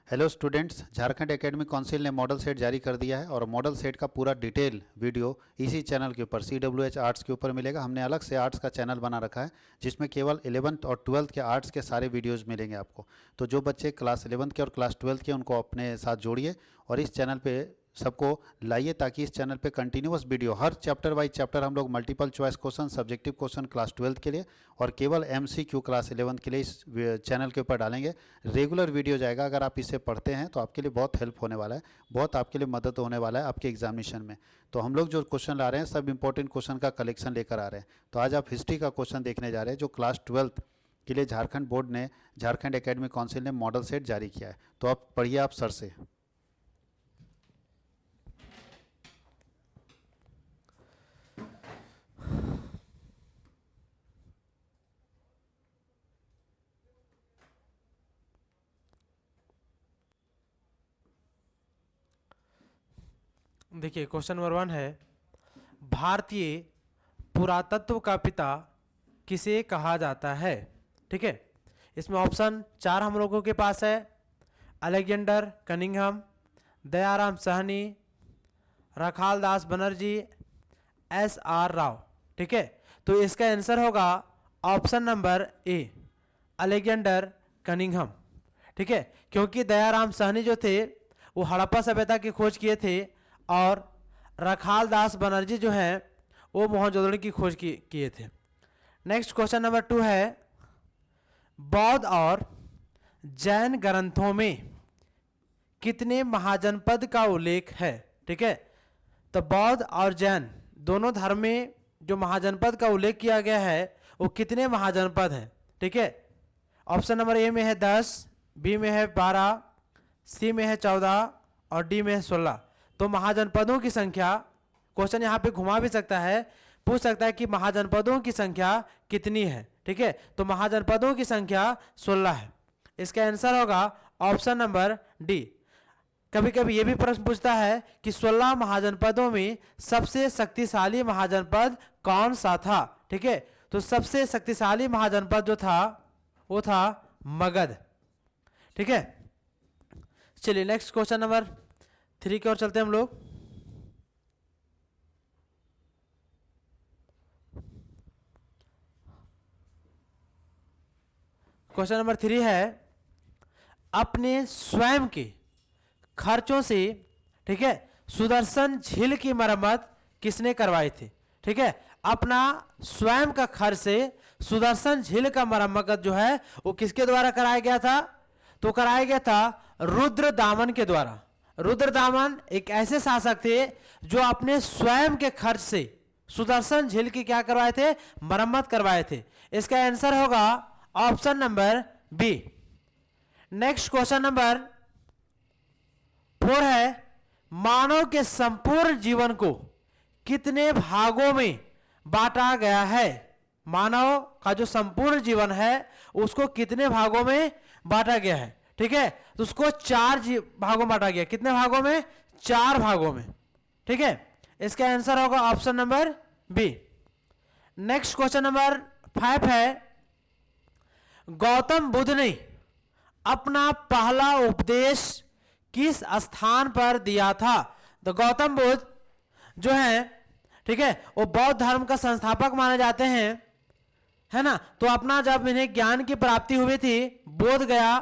Hello students, Jharkhand academic council ने model set जारी कर दिया है और मॉडल सेट का पूरा डिटेल वीडियो इसी चैनल के ऊपर CWH आर्ट्स के ऊपर मिलेगा। हमने अलग से आर्ट्स का चैनल बना रखा है जिसमें केवल 11th और 12th के आर्ट्स के सारे वीडियोस मिलेंगे आपको। तो जो बच्चे क्लास 11th के और क्लास 12th के उनको अपने साथ जोड़िए और इस चैनल पे सबको लाइए ताकि इस चैनल पे कंटिन्यूअस वीडियो हर चैप्टर वाइज चैप्टर हम लोग multiple choice question, subjective question class 12th के लिए और केवल MCQ क्लास 11th के लिए इस चैनल के ऊपर डालेंगे। रेगुलर वीडियो जाएगा। अगर आप इसे पढ़ते हैं तो आपके लिए बहुत हेल्प होने वाला है, बहुत आपके लिए मदद होने वाला है आपके एग्जामिनेशन में। तो हम लोग जो क्वेश्चन ला रहे हैं सब इंपॉर्टेंट क्वेश्चन का कलेक्शन लेकर आ रहे हैं। तो आज आप हिस्ट्री का क्वेश्चन देखने जा रहे हैं जो क्लास 12th के लिए झारखंड बोर्ड ने, झारखंड एकेडमिक काउंसिल ने मॉडल सेट जारी किया है। तो आप पढ़िए आप सर से। देखिए क्वेश्चन नंबर 1 है, भारतीय पुरातत्व का पिता किसे कहा जाता है। ठीक है, इसमें ऑप्शन 4 हम लोगों के पास है। अलेक्जेंडर कनिंघम, दयाराम साहनी, रखाल दास बनर्जी, SR राव। ठीक है, तो इसका आंसर होगा option number A, Alexander Cunningham. ठीक है, क्योंकि दयाराम साहनी जो थे वो हड़प्पा सभ्यता की खोज किए थे और रखाल दास बनर्जी जो है वो मोहनजोदड़ो की खोज किए थे। नेक्स्ट क्वेश्चन नंबर 2 है, बौद्ध और जैन ग्रंथों में कितने महाजनपद का उल्लेख है। ठीक है, तो बौद्ध और जैन दोनों धर्म में जो महाजनपद का उल्लेख किया गया है वो कितने महाजनपद हैं। ठीक है, ऑप्शन नंबर ए में है 10, बी में है 12, सी में है 14 और डी में है 16। तो महाजनपदों की संख्या, क्वेश्चन यहाँ पे घुमा भी सकता है, पूछ सकता है कि महाजनपदों की संख्या कितनी है। ठीक है, तो महाजनपदों की संख्या 16 है। इसका आंसर होगा ऑप्शन नंबर डी। कभी कभी ये भी प्रश्न पूछता है कि 16 महाजनपदों में सबसे शक्तिशाली महाजनपद कौन सा था। ठीक है, तो सबसे शक्तिशाली महाजनपद जो था वो था मगध। ठीक है, चलिए नेक्स्ट क्वेश्चन नंबर 3 की ओर चलते हैं हम लोग। क्वेश्चन नंबर 3 है, अपने स्वयं के खर्चों से, ठीक है, सुदर्शन झील की मरम्मत किसने करवाई थी। ठीक है, अपना स्वयं का खर्च से सुदर्शन झील का मरम्मत जो है वो किसके द्वारा कराया गया था, तो कराया गया था रुद्रदामन के द्वारा। रुद्रदामन एक ऐसे शासक थे जो अपने स्वयं के खर्च से सुदर्शन झील की क्या करवाए थे, मरम्मत करवाए थे। इसका आंसर होगा option number B. Next question number 4 है, मानव के संपूर्ण जीवन को कितने भागों में बांटा गया है। मानव का जो संपूर्ण जीवन है उसको कितने भागों में बांटा गया है। ठीक है, तो उसको 4 भागों में बांटा गया। कितने भागों में, 4 भागों में। ठीक है, इसका आंसर होगा option number B. Next question number 5 है, गौतम बुद्ध ने अपना पहला उपदेश किस स्थान पर दिया था। तो गौतम बुद्ध जो है, ठीक है, वो बौद्ध धर्म का संस्थापक माने जाते हैं, है ना। तो अपना जब इन्हें ज्ञान की प्राप्ति हुई थी बोध गया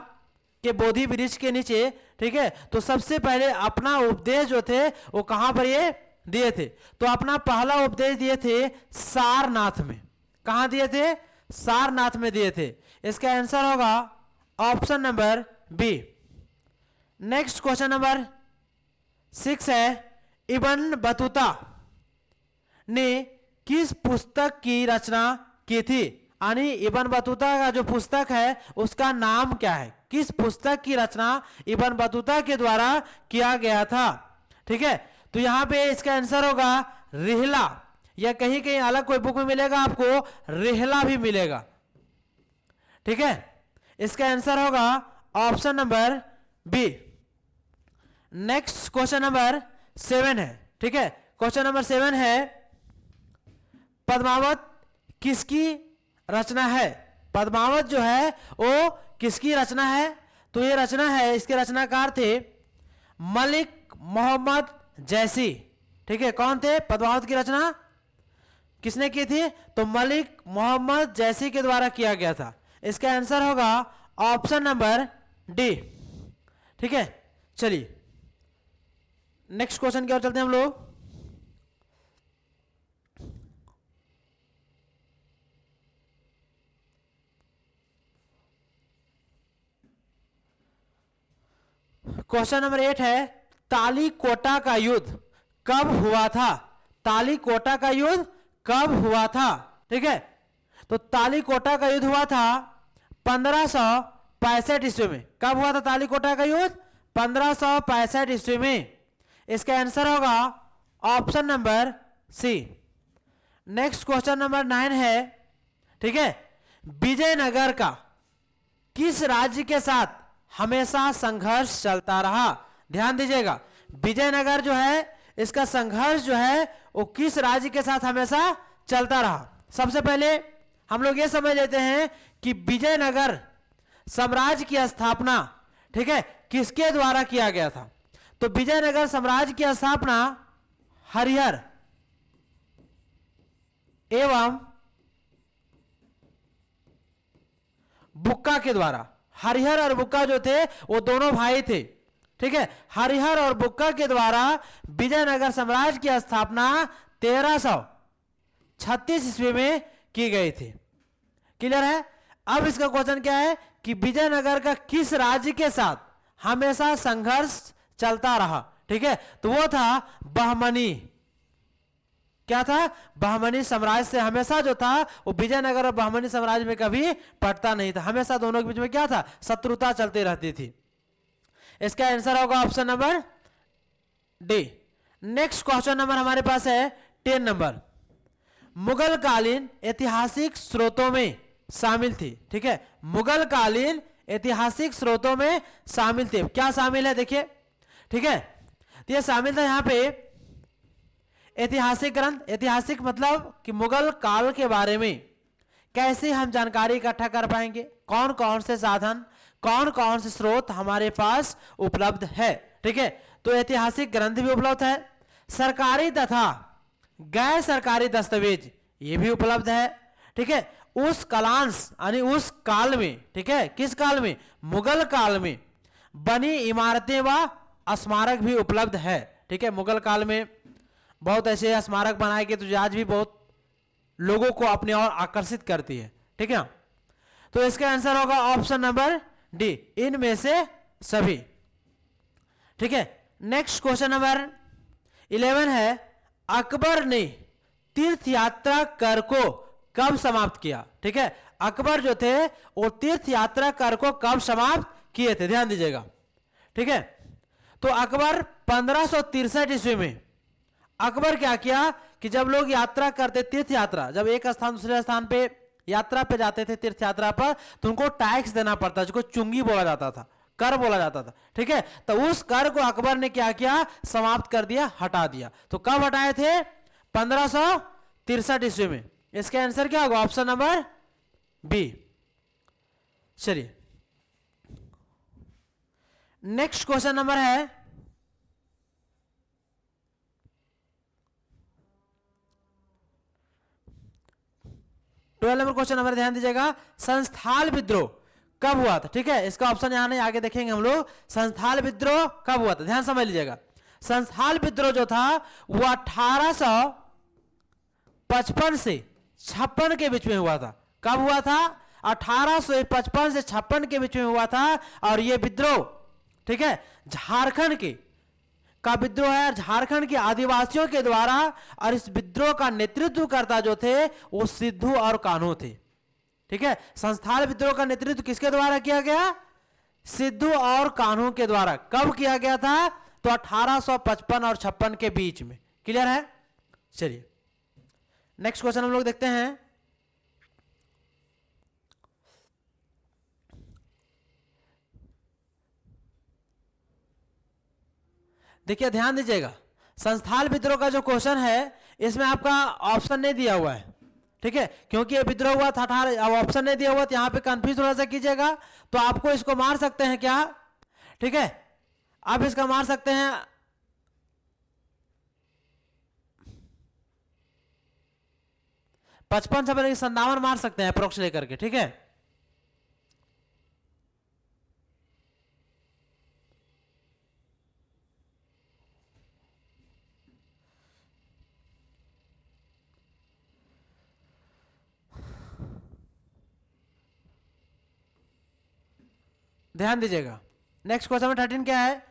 के बोधि वृक्ष के नीचे, ठीक है, तो सबसे पहले अपना उपदेश जो थे वो कहां पर ये दिए थे, तो अपना पहला उपदेश दिए थे सारनाथ में। कहां दिए थे, सारनाथ में दिए थे। इसका आंसर होगा option number B. Next question number 6 है, इब्न बतूता ने किस पुस्तक की रचना की थी। यानी इब्न बतूता का जो पुस्तक है उसका नाम क्या है, किस पुस्तक की रचना इब्न बतूता के द्वारा किया गया था। ठीक है, तो यहां पे इसका आंसर होगा रिहला, या कहीं कहीं अलग कोई बुक में मिलेगा आपको रिहला भी मिलेगा। ठीक है, इसका आंसर होगा option number B. Next question number 7 है। ठीक है, क्वेश्चन नंबर 7 है, पद्मावत किसकी रचना है। पद्मावत जो है वो किसकी रचना है, तो ये रचना है, इसके रचनाकार थे मलिक मोहम्मद जैसी। ठीक है, कौन थे? पद्मावत की रचना किसने की थी? तो मलिक मोहम्मद जैसी के द्वारा किया गया था। इसका आंसर होगा ऑप्शन नंबर डी। ठीक है, चलिए नेक्स्ट क्वेश्चन की ओर चलते हैं हम लोग। क्वेश्चन नंबर 8 है, तालीकोटा का युद्ध कब हुआ था? तालीकोटा का युद्ध कब हुआ था? ठीक है, तो तालीकोटा का युद्ध हुआ था 1565 ईस्वी में। कब हुआ था तालीकोटा का युद्ध? 1565 ईस्वी में। इसका आंसर होगा option number C. Next question number 9 है, ठीक है, विजयनगर का किस राज्य के साथ हमेशा संघर्ष चलता रहा? ध्यान दीजिएगा, विजयनगर जो है इसका संघर्ष जो है वो किस राज्य के साथ हमेशा चलता रहा? सबसे पहले हम लोग ये समझ लेते हैं कि विजयनगर साम्राज्य की स्थापना, ठीक है, किसके द्वारा किया गया था? तो विजयनगर साम्राज्य की स्थापना हरिहर एवं बुक्का के द्वारा। हरिहर और बुक्का जो थे वो दोनों भाई थे। ठीक है, हरिहर और बुक्का के द्वारा विजयनगर साम्राज्य की स्थापना 1336 ईस्वी में की गई थी। क्लियर है? अब इसका क्वेश्चन क्या है कि विजयनगर का किस राज्य के साथ हमेशा संघर्ष चलता रहा? ठीक है, तो वो था बहमनी। क्या था? बहमनी साम्राज्य से हमेशा जो था वो विजयनगर और बहमनी साम्राज्य में कभी पड़ता नहीं था। हमेशा दोनों के बीच में क्या था? शत्रुता चलती रहती थी। इसका आंसर होगा option number D. Next question number हमारे पास है 10 नंबर, मुगल कालीन ऐतिहासिक स्रोतों में शामिल थी। ठीक है, मुगल कालीन ऐतिहासिक स्रोतों में शामिल थे। क्या शामिल है? देखिए, ठीक है, तो ये शामिल था यहां पे ऐतिहासिक ग्रंथ। ऐतिहासिक मतलब कि मुगल काल के बारे में कैसे हम जानकारी इकट्ठा कर पाएंगे, कौन कौन से साधन, कौन कौन से स्रोत हमारे पास उपलब्ध है। ठीक है, तो ऐतिहासिक ग्रंथ भी उपलब्ध है, सरकारी तथा गैर सरकारी दस्तावेज ये भी उपलब्ध है। ठीक है, उस कालांश यानी उस काल में, ठीक है, किस काल में? मुगल काल में बनी इमारतें व स्मारक भी उपलब्ध है। ठीक है, मुगल काल में बहुत ऐसे स्मारक बनाए गए तो आज भी बहुत लोगों को अपने और आकर्षित करती है। ठीक है, तो इसका आंसर होगा ऑप्शन नंबर डी, इनमें से सभी। ठीक है, नेक्स्ट क्वेश्चन नंबर 11 है, अकबर ने तीर्थ यात्रा कर को कब समाप्त किया? ठीक है, अकबर जो थे वो तीर्थ यात्रा कर को कब समाप्त किए थे? ध्यान दीजिएगा। ठीक है, तो अकबर 1563 ईस्वी में अकबर क्या किया कि जब लोग यात्रा करते, तीर्थ यात्रा, जब एक स्थान दूसरे स्थान पे यात्रा पे जाते थे तीर्थ यात्रा पर, तो उनको टैक्स देना पड़ता, जिसको चुंगी बोला जाता था, कर बोला जाता था। ठीक है, तो उस कर को अकबर ने क्या किया? समाप्त कर दिया, हटा दिया। तो कब हटाए थे? 1563 ईस्वी में। इसका आंसर क्या होगा? Option number B. चलिए नेक्स्ट क्वेश्चन नंबर है 12 नंबर क्वेश्चन नंबर, ध्यान दीजिएगा, संस्थाल विद्रोह कब हुआ था? ठीक है, इसका ऑप्शन यहां नहीं, आगे देखेंगे हम लोग। संस्थाल विद्रोह कब हुआ था? ध्यान समझ लीजिएगा। संस्थाल विद्रोह जो था वो 1855 से 56 के बीच में हुआ था। कब हुआ था? 1855 से 56 के बीच में हुआ था। और ये विद्रोह, ठीक है, झारखंड के का विद्रोह है, झारखंड के आदिवासियों के द्वारा। और इस विद्रोह का नेतृत्व करता जो थे वो सिद्धू और कान्हू थे। ठीक है, संस्थाल विद्रोह का नेतृत्व किसके द्वारा किया गया? सिद्धू और कान्हू के द्वारा। कब किया गया था? तो 1855 और 56 के बीच में। क्लियर है? चलिए नेक्स्ट क्वेश्चन हम लोग देखते हैं। देखिए ध्यान दीजिएगा, संस्थाल विद्रोह का जो क्वेश्चन है इसमें आपका ऑप्शन नहीं दिया हुआ है। ठीक है, क्योंकि ये विद्रोह हुआ था 18, अब ऑप्शन नहीं दिया हुआ तो यहाँ पे कंफ्यूज थोड़ा सा कीजिएगा, तो आपको इसको मार सकते हैं क्या, ठीक है, आप इसका मार सकते हैं 55 से 57 मार सकते हैं अप्रोक्स लेकर के, ठीक है। ध्यान दीजिएगा, नेक्स्ट क्वेश्चन नंबर 13 क्या है,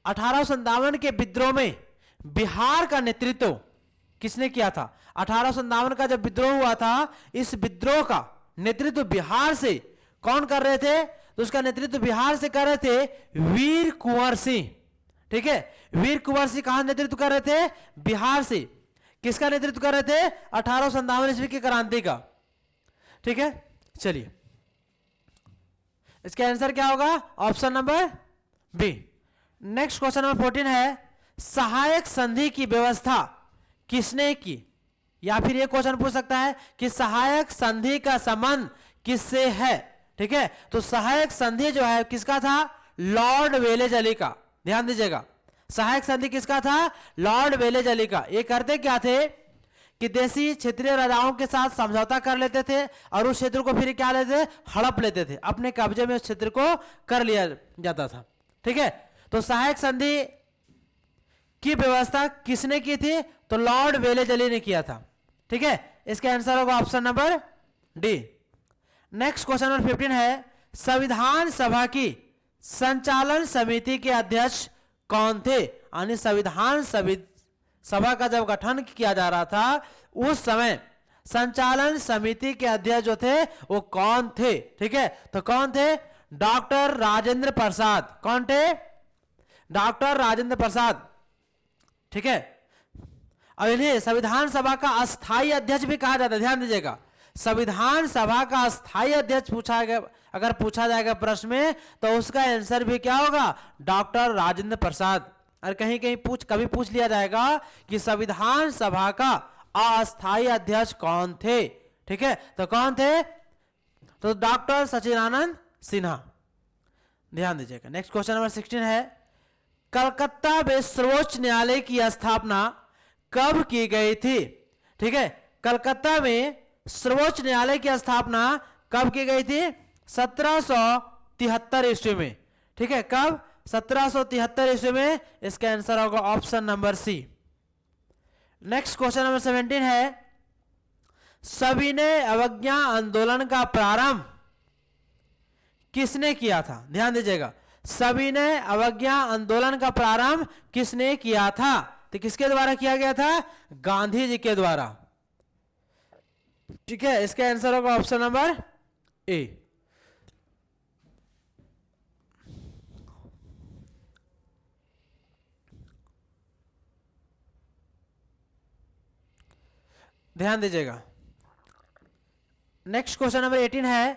1857 के विद्रोह में बिहार का नेतृत्व किसने किया था। 1857 का जब विद्रोह हुआ था, इस विद्रोह का नेतृत्व बिहार से कौन कर रहे थे, तो उसका नेतृत्व बिहार से कर रहे थे वीर कुंवर सिंह, ठीक है। वीर कुंवर सिंह कहां नेतृत्व कर रहे थे, बिहार से। किसका नेतृत्व कर रहे थे, 1857 ईस्वी की क्रांति का, ठीक है। चलिए इसका आंसर क्या होगा, option number B. Next question number 14 है, सहायक संधि की व्यवस्था किसने की, या फिर ये क्वेश्चन पूछ सकता है कि सहायक संधि का संबंध किससे है, ठीक है। तो सहायक संधि जो है किसका था, लॉर्ड वेलेज अली का। ध्यान दीजिएगा, सहायक संधि किसका था, लॉर्ड वेलेज अली का। ये करते क्या थे कि देशी क्षेत्रीय राजाओं के साथ समझौता कर लेते थे और उस क्षेत्र को फिर क्या लेते थे, हड़प लेते थे, अपने कब्जे में उस क्षेत्र को कर लिया जाता था, ठीक है। तो सहायक संधि की व्यवस्था किसने की थी, तो लॉर्ड वेलेज अली ने किया था, ठीक है। इसका आंसर होगा option number D. Next question number 15 है, संविधान सभा की संचालन समिति के अध्यक्ष कौन थे, यानी संविधान सभा का जब गठन किया जा रहा था उस समय संचालन समिति के अध्यक्ष जो थे वो कौन थे, ठीक है। तो कौन थे, डॉक्टर राजेंद्र प्रसाद। कौन थे, डॉक्टर राजेंद्र प्रसाद, ठीक है। अब इन्हें संविधान सभा का अस्थायी अध्यक्ष भी कहा जाता है। ध्यान दीजिएगा, संविधान सभा का अस्थायी अध्यक्ष पूछा गया, अगर पूछा जाएगा प्रश्न में तो उसका आंसर भी क्या होगा, डॉक्टर राजेंद्र प्रसाद। और कहीं कहीं कभी पूछ लिया जाएगा कि संविधान सभा का अस्थायी अध्यक्ष कौन थे, ठीक है। तो कौन थे, तो डॉक्टर सचिदानंद सिन्हा। ध्यान दीजिएगा। नेक्स्ट क्वेश्चन नंबर 16 है, कलकत्ता में सर्वोच्च न्यायालय की स्थापना कब की गई थी, ठीक है। कलकत्ता में सर्वोच्च न्यायालय की स्थापना कब की गई थी, 1773 ईस्वी में, ठीक है। कब, 1773 ईस्वी में। इसका आंसर होगा option number C. Next question number 17 है, सविनय अवज्ञा आंदोलन का प्रारंभ किसने किया था। ध्यान दीजिएगा, सविनय अवज्ञा आंदोलन का प्रारंभ किसने किया था, तो किसके द्वारा किया गया था, गांधी जी के द्वारा, ठीक है। इसका आंसर होगा ऑप्शन नंबर ए। ध्यान दीजिएगा। नेक्स्ट क्वेश्चन नंबर 18 है,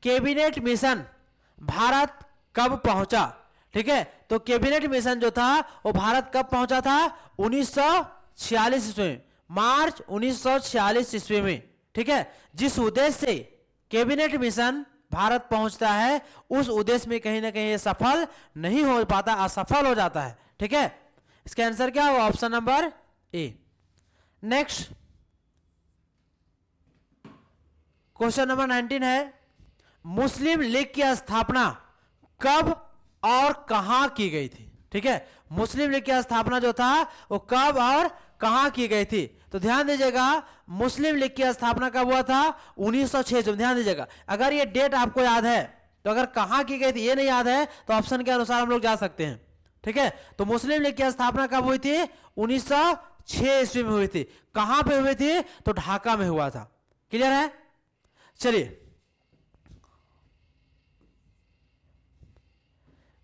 कैबिनेट मिशन भारत कब पहुंचा, ठीक है। तो कैबिनेट मिशन जो था वो भारत कब पहुंचा था, 1946 ईस्वी में, मार्च 1946 ईस्वी में, ठीक है। जिस उद्देश्य से कैबिनेट मिशन भारत पहुंचता है उस उद्देश्य में कहीं ना कहीं सफल नहीं हो पाता, असफल हो जाता है, ठीक है। इसका आंसर क्या होगा, option number A. Next question number 19 है, मुस्लिम लीग की स्थापना कब और कहां की गई थी, ठीक है। मुस्लिम लीग की स्थापना जो था वो कब और कहां की गई थी, तो ध्यान दीजिएगा, मुस्लिम लीग की स्थापना कब हुआ था, 1906 में। ध्यान दीजिएगा, अगर ये डेट आपको याद है तो अगर कहां की गई थी ये नहीं याद है तो ऑप्शन के अनुसार हम लोग जा सकते हैं, ठीक है। तो मुस्लिम लीग की स्थापना कब हुई थी, 1906 ईस्वी में हुई थी। कहां पे हुई थी, तो ढाका में हुआ था। क्लियर है। चलिए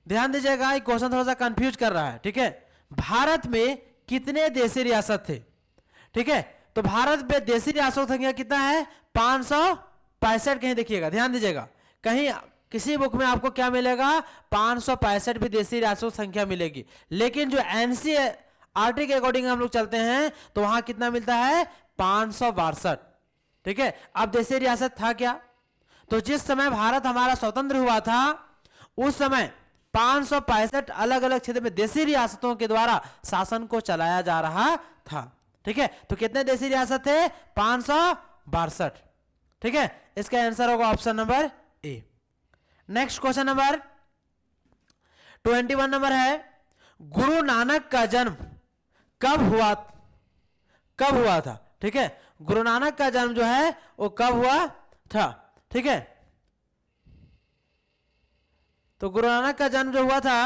ध्यान दीजिएगा, ये क्वेश्चन थोड़ा सा कंफ्यूज कर रहा है, ठीक है। भारत में कितने देशी रियासत थे, ठीक है। तो भारत में देशी रियासतों की संख्या कितना है, 565। कहीं देखिएगा, ध्यान दीजिएगा, कहीं किसी बुक में आपको क्या मिलेगा, 565 भी देशी रियासतों की संख्या मिलेगी। लेकिन जो एनसीईआरटी के अकॉर्डिंग हम लोग चलते हैं तो वहां कितना मिलता है, 562, ठीक है। अब देशी रियासत था क्या? तो जिस समय भारत हमारा स्वतंत्र हुआ था उस समय 565 अलग अलग क्षेत्र में देशी रियासतों के द्वारा शासन को चलाया जा रहा था। ठीक है, तो कितने देशी रियासत थे? 562। ठीक है, इसका आंसर होगा option number A. Next question number 21 number है, गुरु नानक का जन्म कब हुआ था? ठीक है, गुरु नानक का जन्म जो है वो कब हुआ था? ठीक है, तो गुरु नानक का जन्म जो हुआ था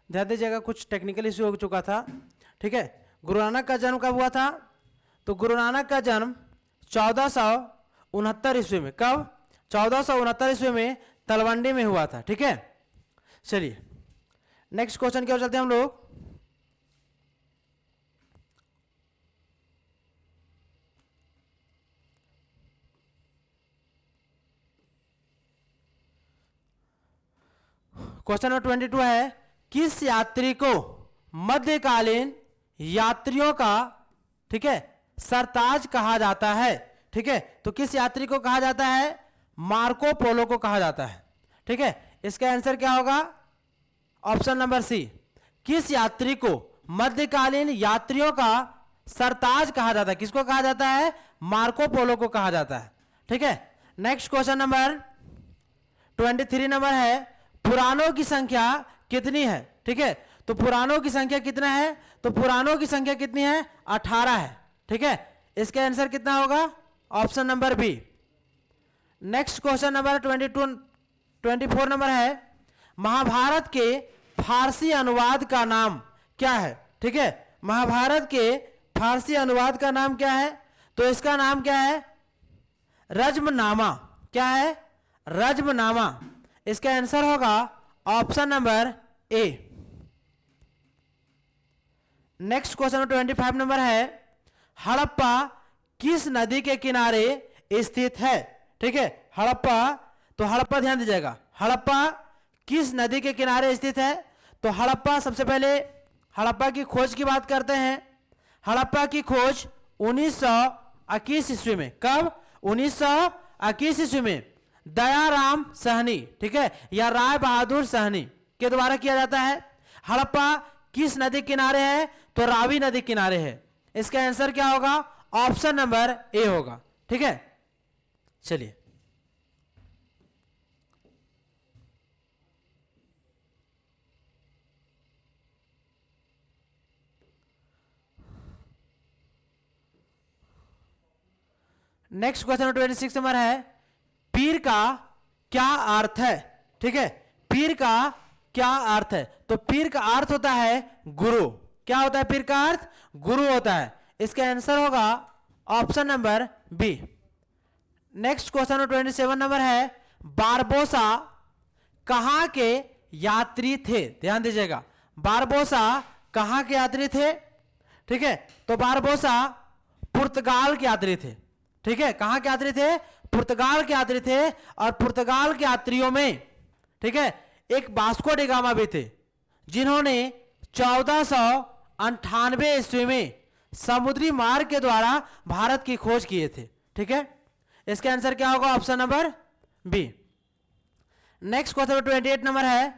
ध्यान दीजिएगा, कुछ टेक्निकल इश्यू हो चुका था। ठीक है, गुरु नानक का जन्म कब हुआ था? तो गुरु नानक का जन्म 1469 ईस्वी में। कब? 1469 ईस्वी में तलवंडी में हुआ था। ठीक है, चलिए नेक्स्ट क्वेश्चन की ओर चलते हैं हम लोग। क्वेश्चन नंबर 22 है, किस यात्री को मध्यकालीन यात्रियों का, ठीक है, सरताज कहा जाता है? ठीक है, तो किस यात्री को कहा जाता है? मार्को पोलो को कहा जाता है। ठीक है, इसका आंसर क्या होगा? Option number C. किस यात्री को मध्यकालीन यात्रियों का सरताज कहा जाता है? किसको कहा जाता है? मार्को पोलो को कहा जाता है। ठीक है, नेक्स्ट क्वेश्चन नंबर 23 नंबर है, पुराणों की संख्या कितनी है? ठीक है, तो पुराणों की संख्या कितना है? तो पुराणों की संख्या कितनी है? 18 है। ठीक है, इसका आंसर कितना होगा? Option number B. Next question number 24 number है, महाभारत के फारसी अनुवाद का नाम क्या है? ठीक है, महाभारत के फारसी अनुवाद का नाम क्या है? तो इसका नाम क्या है? रज्मनामा। क्या है? रज्मनामा। इसका आंसर होगा option number A. Next question 25 number है, हड़प्पा किस नदी के किनारे स्थित है? ठीक है, हड़प्पा, तो हड़प्पा ध्यान दीजिएगा, हड़प्पा किस नदी के किनारे स्थित है? तो हड़प्पा, सबसे पहले हड़प्पा की खोज की बात करते हैं। हड़प्पा की खोज 1921 ईस्वी में। कब? 1921 ईस्वी में दयाराम सहनी, ठीक है, या राय बहादुर सहनी के द्वारा किया जाता है। हड़प्पा किस नदी किनारे है? तो रावी नदी किनारे है। इसका आंसर क्या होगा? ऑप्शन नंबर ए होगा। ठीक है, चलिए नेक्स्ट क्वेश्चन 26 नंबर है, पीर का क्या अर्थ है? ठीक है, पीर का क्या अर्थ है? तो पीर का अर्थ होता है गुरु। क्या होता है पीर का अर्थ? गुरु होता है। इसका आंसर होगा option number B. Next question 27 number है, बारबोसा कहां के यात्री थे? ध्यान दीजिएगा, बारबोसा कहां के यात्री थे? ठीक है, तो बारबोसा पुर्तगाल के यात्री थे। ठीक है, कहां के यात्री थे? पुर्तगाल के यात्री थे। और पुर्तगाल के यात्रियों में, ठीक है, एक वास्को डी गामा भी थे, जिन्होंने 1498 ईस्वी में समुद्री मार्ग के द्वारा भारत की खोज किए थे। ठीक है, इसका आंसर क्या होगा? Option number B. Next question 28 number है,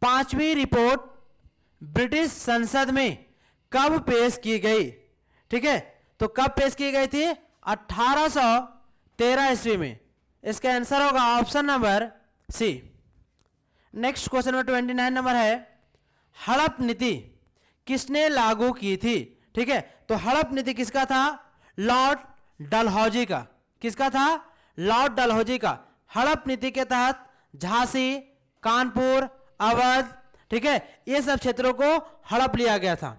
पांचवी रिपोर्ट ब्रिटिश संसद में कब पेश की गई? ठीक है, तो कब पेश की गई थी? 1813 ईस्वी में। इसका आंसर होगा option number C. Next question में 29 नंबर है, हड़प नीति किसने लागू की थी? ठीक है, तो हड़प नीति किसका था? लॉर्ड डलहौजी का। किसका था? लॉर्ड डलहौजी का। हड़प नीति के तहत झांसी, कानपुर, अवध, ठीक है, ये सब क्षेत्रों को हड़प लिया गया था।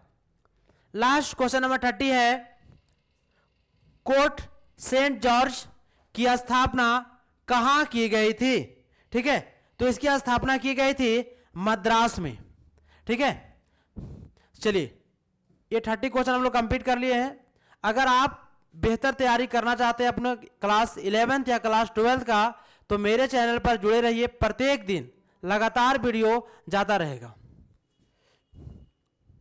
लास्ट क्वेश्चन नंबर 30 है, कोर्ट सेंट जॉर्ज की स्थापना कहां की गई थी? ठीक है, तो इसकी स्थापना की गई थी मद्रास में। ठीक है, चलिए ये 30 क्वेश्चन हम लोग कंप्लीट कर लिए हैं। अगर आप बेहतर तैयारी करना चाहते हैं अपने क्लास 11th या क्लास 12th का, तो मेरे चैनल पर जुड़े रहिए। प्रत्येक दिन लगातार वीडियो जाता रहेगा।